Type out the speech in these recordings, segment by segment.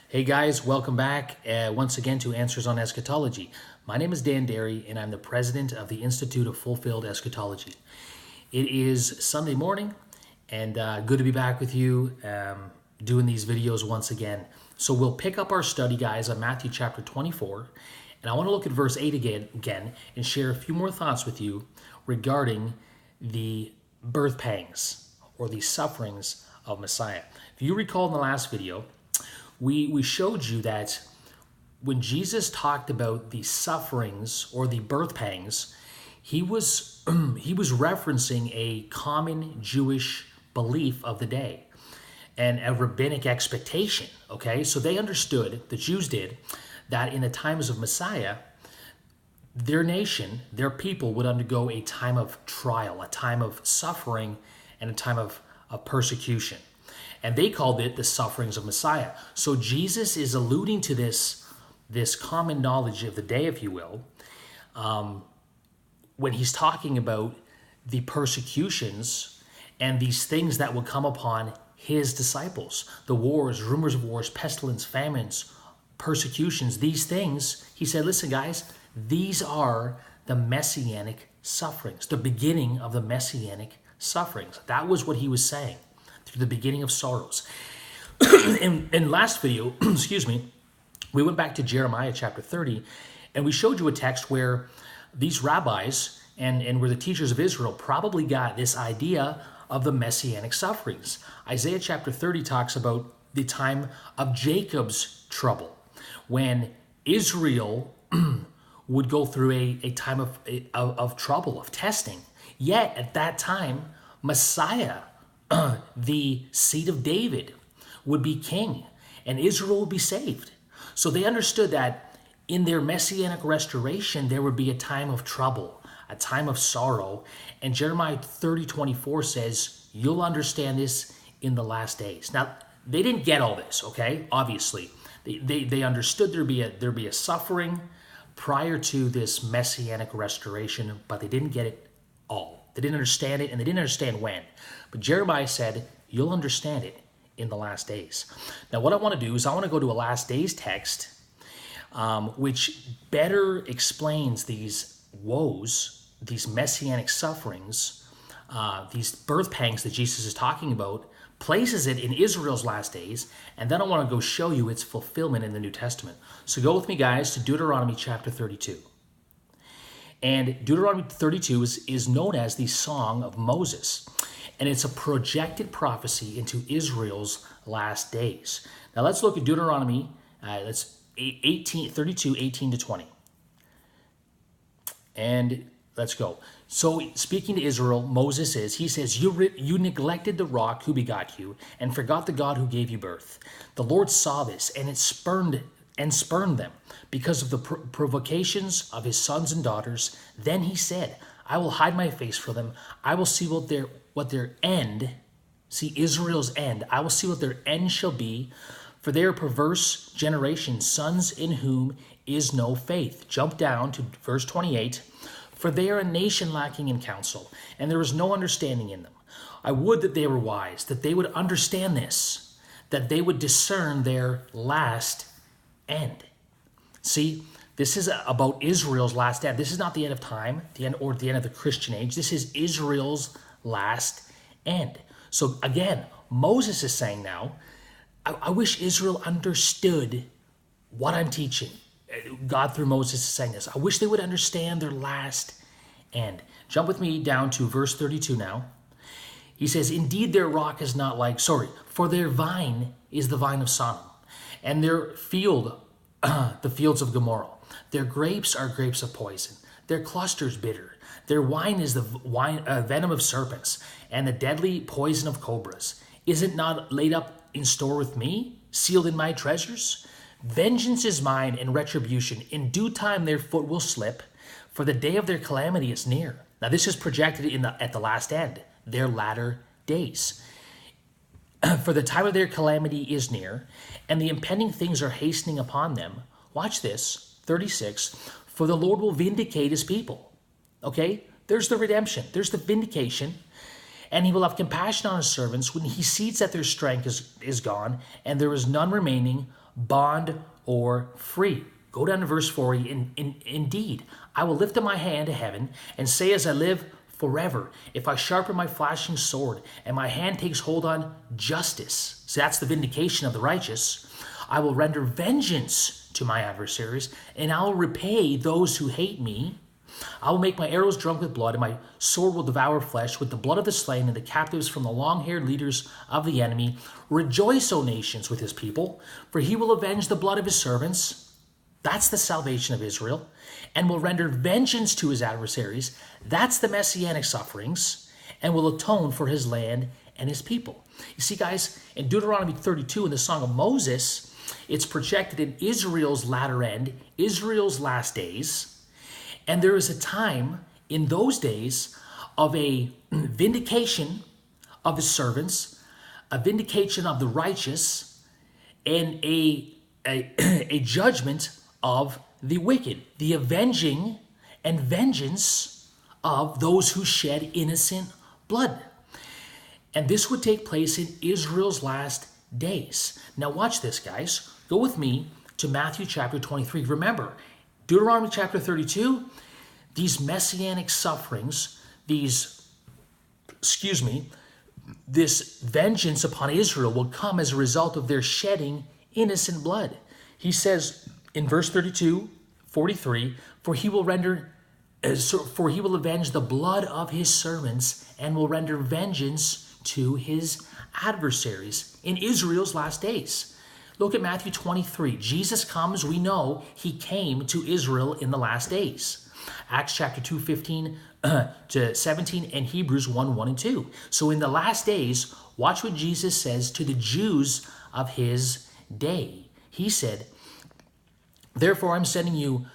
Hey guys, welcome back once again to Answers on Eschatology. My name is Dan Derry and I'm the president of the Institute of Fulfilled Eschatology. It is Sunday morning and good to be back with you doing these videos once again. So we'll pick up our study, guys, on Matthew chapter 24, and I want to look at verse 8 again and share a few more thoughts with you regarding the birth pangs or the sufferings of Messiah. If you recall in the last video, we showed you that when Jesus talked about the sufferings or the birth pangs, he was referencing a common Jewish belief of the day and a rabbinic expectation. Okay, so they understood, the Jews did, that in the times of Messiah, their nation, their people would undergo a time of trial, a time of suffering, and a time of persecution. And they called it the sufferings of Messiah. So Jesus is alluding to this common knowledge of the day, if you will, when he's talking about the persecutions and these things that will come upon his disciples. The wars, rumors of wars, pestilence, famines, persecutions, these things. He said, listen, guys, these are the messianic sufferings, the beginning of the messianic sufferings. That was what he was saying. Through the beginning of sorrows. in last video, excuse me, we went back to Jeremiah chapter 30, and we showed you a text where these rabbis and where the teachers of Israel probably got this idea of the messianic sufferings. Isaiah chapter 30 talks about the time of Jacob's trouble, when Israel would go through a time of trouble, of testing. Yet at that time, Messiah, the seed of David, would be king and Israel would be saved. So they understood that in their messianic restoration, there would be a time of trouble, a time of sorrow. And Jeremiah 30:24 says, you'll understand this in the last days. Now, they didn't get all this, okay? Obviously, they understood there'd be a suffering prior to this messianic restoration, but they didn't get it all. They didn't understand it, and they didn't understand when. But Jeremiah said, you'll understand it in the last days. Now, what I want to do is I want to go to a last days text, which better explains these woes, these messianic sufferings, these birth pangs that Jesus is talking about, places it in Israel's last days, and then I want to go show you its fulfillment in the New Testament. So go with me, guys, to Deuteronomy chapter 32. And Deuteronomy 32 is known as the Song of Moses. And it's a projected prophecy into Israel's last days. Now let's look at Deuteronomy, that's 32, 18 to 20. And let's go. So speaking to Israel, Moses he says, you neglected the rock who begot you and forgot the God who gave you birth. The Lord saw this and it spurned them because of the provocations of his sons and daughters. Then he said, I will hide my face for them. I will see what their end, see Israel's end, I will see what their end shall be, for they are perverse generation, sons in whom is no faith. Jump down to verse 28. For they are a nation lacking in counsel, and there is no understanding in them. I would that they were wise, that they would understand this, that they would discern their last end. See, this is about Israel's last end. This is not the end of time, the end of the Christian age. This is Israel's last end. So again, Moses is saying now, I wish Israel understood what I'm teaching. God through Moses is saying this. I wish they would understand their last end. Jump with me down to verse 32 now. He says, indeed their rock is not for their vine is the vine of Sodom, and their field, the fields of Gomorrah. Their grapes are grapes of poison, their clusters bitter. Their wine is the venom of serpents, and the deadly poison of cobras. Is it not laid up in store with me, sealed in my treasures? Vengeance is mine and retribution. In due time their foot will slip, for the day of their calamity is near. Now this is projected at the last end, their latter days. For the time of their calamity is near, and the impending things are hastening upon them. Watch this, 36. For the Lord will vindicate his people. Okay, there's the redemption. There's the vindication. And he will have compassion on his servants when he sees that their strength is gone, and there is none remaining bond or free. Go down to verse 4. Indeed, I will lift up my hand to heaven and say as I live forever, if I sharpen my flashing sword and my hand takes hold on justice, so that's the vindication of the righteous, I will render vengeance to my adversaries and I will repay those who hate me. I will make my arrows drunk with blood, and my sword will devour flesh with the blood of the slain and the captives from the long-haired leaders of the enemy. Rejoice, O nations, with his people, for he will avenge the blood of his servants. That's the salvation of Israel. And will render vengeance to his adversaries. That's the messianic sufferings. And will atone for his land and his people. You see, guys, in Deuteronomy 32, in the Song of Moses, it's projected in Israel's latter end, Israel's last days. And there is a time in those days of a vindication of his servants, a vindication of the righteous, and a judgment of the wicked, the avenging and vengeance of those who shed innocent blood. And this would take place in Israel's last days. Now watch this, guys. Go with me to Matthew chapter 23. Remember, Deuteronomy chapter 32, these messianic sufferings, this vengeance upon Israel will come as a result of their shedding innocent blood. He says in verse 43, for he will avenge the blood of his servants and will render vengeance to his adversaries in Israel's last days. Look at Matthew 23. Jesus comes, we know he came to Israel in the last days. Acts chapter 2, 15 to 17, and Hebrews 1, 1 and 2. So in the last days, watch what Jesus says to the Jews of his day. He said, therefore I'm sending you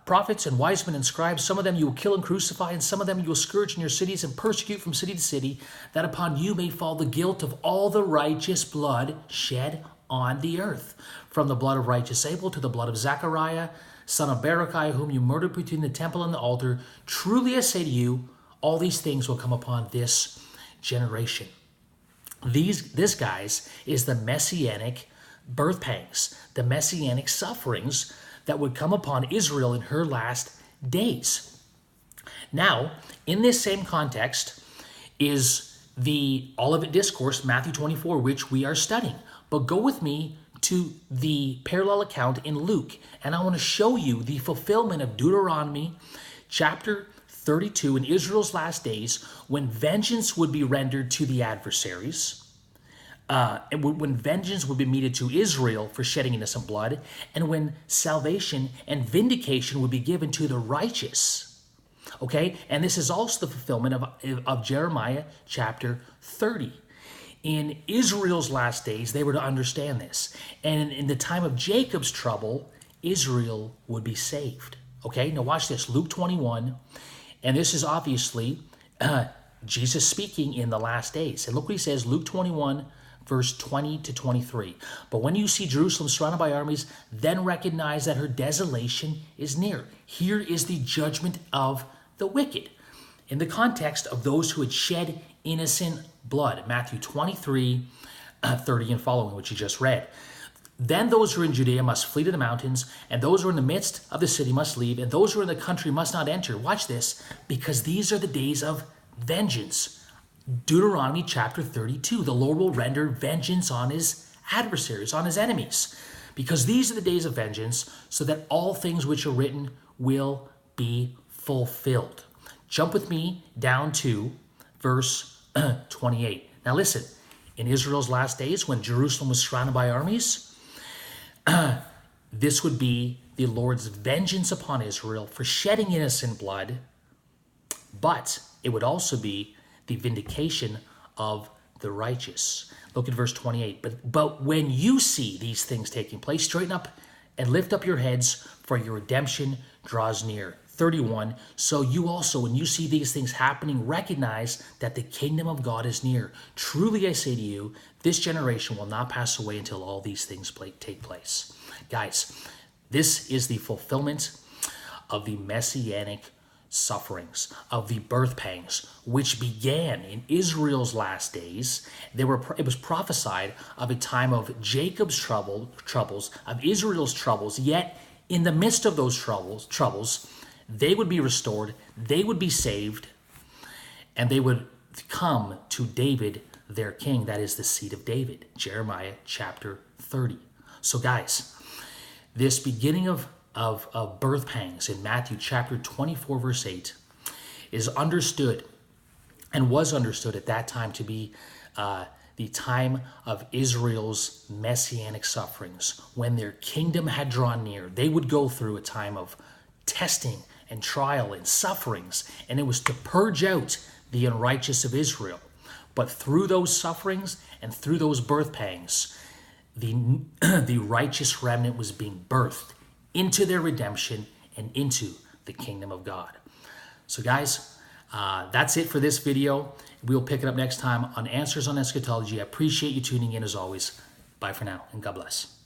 prophets and wise men and scribes. Some of them you will kill and crucify, and some of them you will scourge in your cities and persecute from city to city, that upon you may fall the guilt of all the righteous blood shed on the earth, from the blood of righteous Abel to the blood of Zechariah, son of Berechiah, whom you murdered between the temple and the altar. Truly I say to you, all these things will come upon this generation. This, guys, is the messianic birth pangs, the messianic sufferings that would come upon Israel in her last days. Now, in this same context is the Olivet Discourse, Matthew 24, which we are studying. But go with me to the parallel account in Luke, and I want to show you the fulfillment of Deuteronomy chapter 32 in Israel's last days, when vengeance would be rendered to the adversaries, when vengeance would be meted to Israel for shedding innocent blood, and when salvation and vindication would be given to the righteous. Okay, and this is also the fulfillment of Jeremiah chapter 30. In Israel's last days, they were to understand this. And in the time of Jacob's trouble, Israel would be saved. Okay, now watch this. Luke 21. And this is obviously Jesus speaking in the last days. And look what he says, Luke 21, verse 20 to 23. But when you see Jerusalem surrounded by armies, then recognize that her desolation is near. Here is the judgment of the wicked, in the context of those who had shed innocent blood. Matthew 23, 30 and following, which you just read. Then those who are in Judea must flee to the mountains, and those who are in the midst of the city must leave, and those who are in the country must not enter. Watch this, because these are the days of vengeance. Deuteronomy chapter 32, the Lord will render vengeance on his adversaries, on his enemies, because these are the days of vengeance, so that all things which are written will be fulfilled. Jump with me down to verse 28. Now listen, in Israel's last days, when Jerusalem was surrounded by armies, this would be the Lord's vengeance upon Israel for shedding innocent blood, but it would also be the vindication of the righteous. Look at verse 28. But when you see these things taking place, straighten up and lift up your heads, for your redemption draws near. 31. So you also, when you see these things happening, recognize that the kingdom of God is near. Truly I say to you, this generation will not pass away until all these things take place. Guys, this is the fulfillment of the messianic sufferings, of the birth pangs, which began in Israel's last days. It was prophesied of a time of Jacob's troubles, of Israel's troubles, yet in the midst of those troubles, they would be restored, they would be saved, and they would come to David, their king. That is the seed of David. Jeremiah chapter 30. So guys, this beginning of birth pangs in Matthew chapter 24, verse 8 is understood and was understood at that time to be the time of Israel's messianic sufferings. When their kingdom had drawn near, they would go through a time of testing and trial and sufferings, and it was to purge out the unrighteous of Israel. But through those sufferings and through those birth pangs, the righteous remnant was being birthed into their redemption and into the kingdom of God. So guys, that's it for this video. We'll pick it up next time on Answers on Eschatology. I appreciate you tuning in as always. Bye for now, and God bless.